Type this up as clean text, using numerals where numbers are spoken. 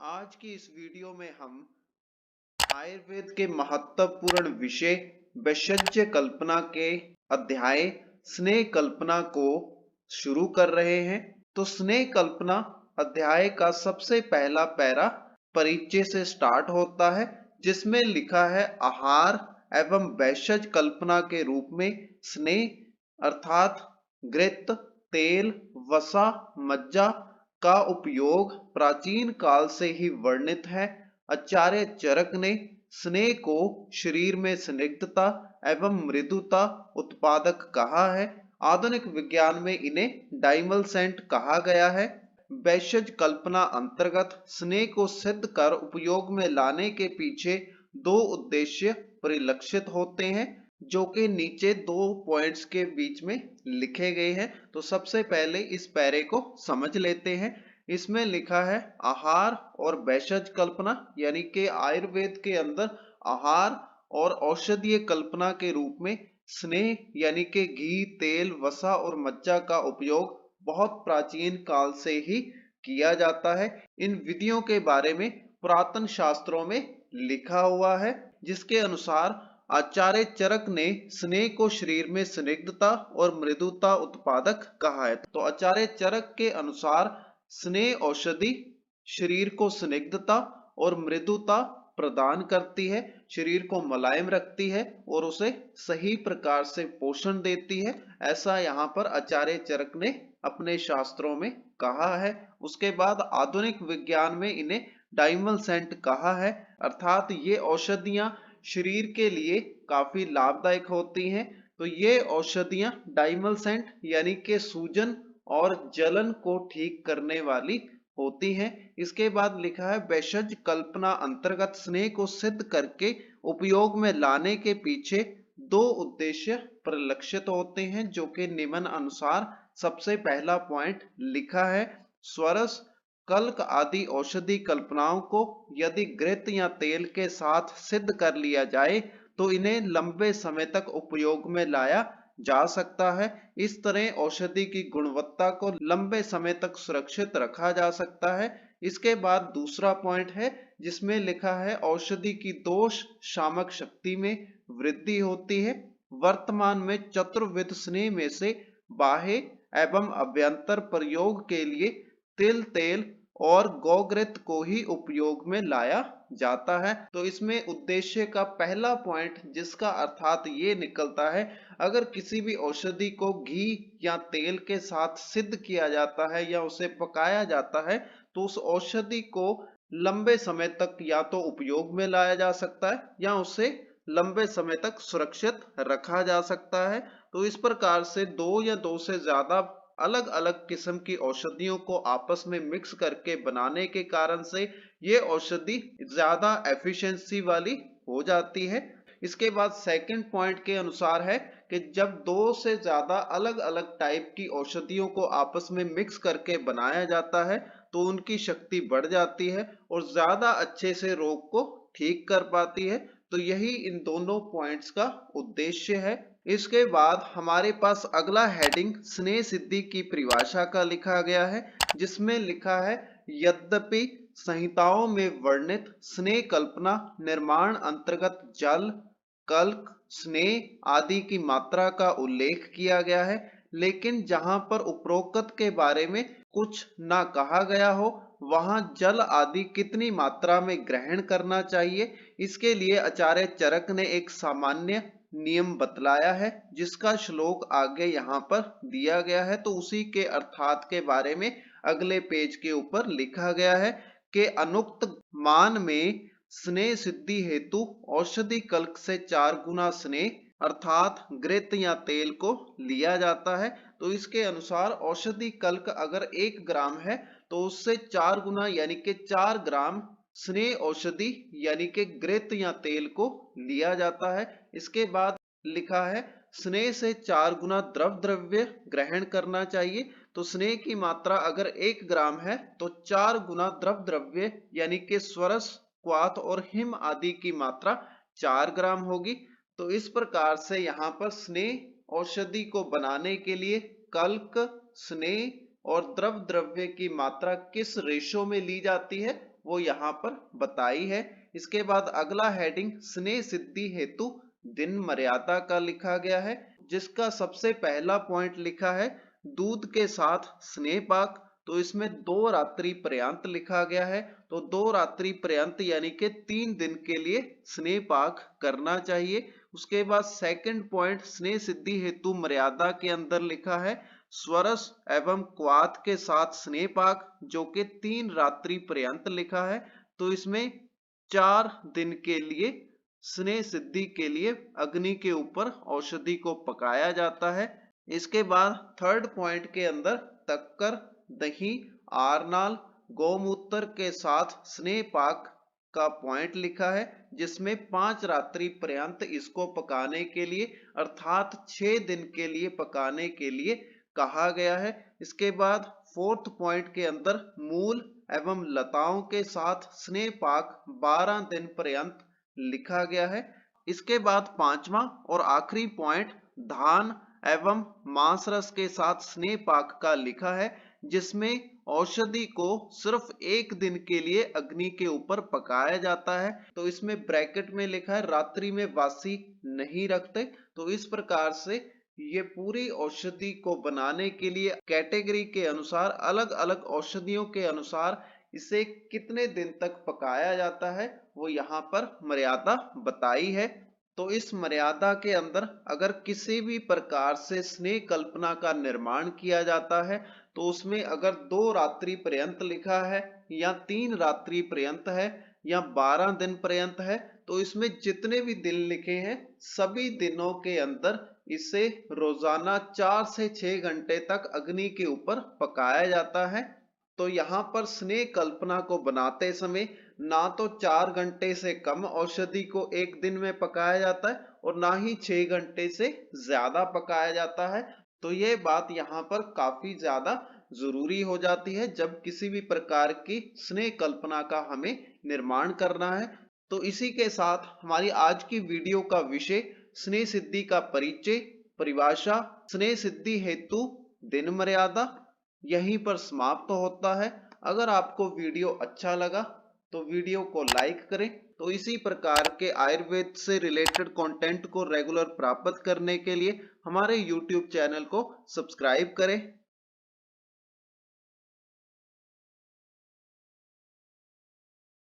आज की इस वीडियो में हम आयुर्वेद के महत्वपूर्ण विषय वैशज्य कल्पना के अध्याय स्नेह कल्पना को शुरू कर रहे हैं। तो स्नेह कल्पना अध्याय का सबसे पहला पैरा परिचय से स्टार्ट होता है, जिसमें लिखा है आहार एवं वैशज कल्पना के रूप में स्नेह अर्थात घृत, तेल, वसा, मज्जा का उपयोग प्राचीन काल से ही वर्णित है। आचार्य चरक ने स्नेह को शरीर में स्निग्धता एवं मृदुता उत्पादक कहा है। आधुनिक विज्ञान में इन्हें डाइमलसेंट कहा गया है। वैशज कल्पना अंतर्गत स्नेह को सिद्ध कर उपयोग में लाने के पीछे दो उद्देश्य परिलक्षित होते हैं, जो कि नीचे दो पॉइंट्स के बीच में लिखे गए हैं। तो सबसे पहले इस पैरे को समझ लेते हैं। इसमें लिखा है आहार और वैशज कल्पना, यानी कि आयुर्वेद के अंदर आहार और औषधीय कल्पना के रूप में स्नेह यानी कि घी, तेल, वसा और मज्जा का उपयोग बहुत प्राचीन काल से ही किया जाता है। इन विधियों के बारे में पुरातन शास्त्रों में लिखा हुआ है, जिसके अनुसार आचार्य चरक ने स्नेह को शरीर में स्निग्धता और मृदुता उत्पादक कहा है। तो आचार्य चरक के अनुसार स्नेह औषधि शरीर को स्निग्धता और मृदुता प्रदान करती है, शरीर को मुलायम रखती है और उसे सही प्रकार से पोषण देती है। ऐसा यहाँ पर आचार्य चरक ने अपने शास्त्रों में कहा है। उसके बाद आधुनिक विज्ञान में इन्हें डाइमलसेंट कहा है, अर्थात ये औषधियां शरीर के लिए काफी लाभदायक होती हैं। तो ये औषधियां डाइमलसेंट यानी कि सूजन और जलन को ठीक करने वाली होती हैं। इसके बाद लिखा है वैशज कल्पना अंतर्गत स्नेह को सिद्ध करके उपयोग में लाने के पीछे दो उद्देश्य परिलक्षित होते हैं, जो कि निम्न अनुसार सबसे पहला पॉइंट लिखा है स्वरस, कल्क आदि औषधि कल्पनाओं को यदि घृत या तेल के साथ सिद्ध कर लिया जाए तो इन्हें लंबे समय तक उपयोग में लाया जा सकता है। इस तरह औषधि की गुणवत्ता को लंबे समय तक सुरक्षित रखा जा सकता है। इसके बाद दूसरा पॉइंट है, जिसमें लिखा है औषधि की दोष शामक शक्ति में वृद्धि होती है। वर्तमान में चतुर्विध स्नेह में से बाह्य एवं अभ्यंतर प्रयोग के लिए तिल तेल और गौघृत को ही उपयोग में लाया जाता है। तो इसमें उद्देश्य का पहला पॉइंट जिसका अर्थात ये निकलता है, अगर किसी भी औषधि को घी या तेल के साथ सिद्ध किया जाता है या उसे पकाया जाता है तो उस औषधि को लंबे समय तक या तो उपयोग में लाया जा सकता है या उसे लंबे समय तक सुरक्षित रखा जा सकता है। तो इस प्रकार से दो या दो से ज्यादा अलग अलग किस्म की औषधियों को आपस में मिक्स करके बनाने के कारण से ये औषधि ज्यादा एफिशिएंसी वाली हो जाती है। इसके बाद सेकंड पॉइंट के अनुसार है कि जब दो से ज्यादा अलग अलग टाइप की औषधियों को आपस में मिक्स करके बनाया जाता है तो उनकी शक्ति बढ़ जाती है और ज्यादा अच्छे से रोग को ठीक कर पाती है। तो यही इन दोनों पॉइंट्स का उद्देश्य है। इसके बाद हमारे पास अगला हेडिंग स्नेह सिद्धि की परिभाषा का लिखा गया है, जिसमें लिखा है यद्यपि संहिताओं में वर्णित स्नेह कल्पना निर्माण अंतर्गत जल, कल्क, स्नेह आदि की मात्रा का उल्लेख किया गया है, लेकिन जहां पर उपरोक्त के बारे में कुछ ना कहा गया हो वहां जल आदि कितनी मात्रा में ग्रहण करना चाहिए, इसके लिए आचार्य चरक ने एक सामान्य नियम बतलाया है, जिसका श्लोक आगे यहाँ पर दिया गया है। तो उसी के अर्थात के बारे में अगले पेज के ऊपर लिखा गया है कि अनुक्त मान में स्नेह सिद्धि हेतु औषधि कल्क से 4 गुना स्नेह अर्थात घृत या तेल को लिया जाता है। तो इसके अनुसार औषधि कल्क अगर 1 ग्राम है तो उससे 4 गुना यानी कि 4 ग्राम स्नेह औषधि यानी कि घृत या तेल को लिया जाता है। इसके बाद लिखा है स्नेह से 4 गुना द्रव द्रव्य ग्रहण करना चाहिए। तो स्नेह की मात्रा अगर 1 ग्राम है तो 4 गुना द्रव द्रव्य यानी कि स्वरस, क्वाथ और हिम आदि की मात्रा 4 ग्राम होगी। तो इस प्रकार से यहाँ पर स्नेह औषधि को बनाने के लिए कल्क, स्नेह और द्रव द्रव्य की मात्रा किस रेशो में ली जाती है वो यहाँ पर बताई है। इसके बाद अगला हेडिंग स्नेह सिद्धि हेतु दिन मर्यादा का लिखा गया है, जिसका सबसे पहला पॉइंट लिखा है दूध के साथ स्नेह पाक। तो इसमें 2 रात्रि पर्यंत लिखा गया है। तो 2 रात्रि पर्यंत यानी कि 3 दिन के लिए स्नेह पाक करना चाहिए। उसके बाद सेकंड पॉइंट स्नेह सिद्धि हेतु मर्यादा के अंदर लिखा है स्वरस एवं क्वाथ के साथ स्नेह पाक, जो कि 3 रात्रि पर्यंत लिखा है। तो इसमें 4 दिन के लिए स्नेह सिद्धि के लिए अग्नि के ऊपर औषधि को पकाया जाता है। इसके बाद थर्ड पॉइंट के अंदर तक्कर, दही, आरनाल, गौमूत्र के साथ स्नेह पाक का पॉइंट लिखा है, जिसमें 5 रात्रि पर्यंत इसको पकाने के लिए अर्थात 6 दिन के लिए पकाने के लिए कहा गया है। इसके बाद फोर्थ पॉइंट के अंदर मूल एवं लताओं के साथ स्नेह पाक 12 दिन पर्यंत लिखा गया है। इसके बाद पांचवा और आखिरी पॉइंट धान एवं मांस रस के साथ स्नेह पाक का लिखा है, जिसमें औषधि को सिर्फ 1 दिन के लिए अग्नि के ऊपर पकाया जाता है। तो इसमें ब्रैकेट में लिखा है रात्रि में वासी नहीं रखते। तो इस प्रकार से ये पूरी औषधि को बनाने के लिए कैटेगरी के अनुसार अलग अलग औषधियों के अनुसार इसे कितने दिन तक पकाया जाता है वो यहाँ पर मर्यादा बताई है। तो इस मर्यादा के अंदर अगर किसी भी प्रकार से स्नेह कल्पना का निर्माण किया जाता है तो उसमें अगर 2 रात्रि पर्यंत लिखा है या 3 रात्रि पर्यंत है या 12 दिन पर्यंत है, तो इसमें जितने भी दिन लिखे हैं सभी दिनों के अंदर इसे रोजाना 4 से 6 घंटे तक अग्नि के ऊपर पकाया जाता है। तो यहाँ पर स्नेह कल्पना को बनाते समय ना तो 4 घंटे से कम औषधि को 1 दिन में पकाया जाता है और ना ही 6 घंटे से ज्यादा पकाया जाता है। तो ये बात यहाँ पर काफी ज्यादा जरूरी हो जाती है जब किसी भी प्रकार की स्नेह कल्पना का हमें निर्माण करना है। तो इसी के साथ हमारी आज की वीडियो का विषय स्नेह सिद्धि का परिचय, परिभाषा, स्नेह सिद्धि हेतु दिन मर्यादा यहीं पर समाप्त होता है। अगर आपको वीडियो अच्छा लगा तो वीडियो को लाइक करें। तो इसी प्रकार के आयुर्वेद से रिलेटेड कंटेंट को रेगुलर प्राप्त करने के लिए हमारे YouTube चैनल को सब्सक्राइब करें।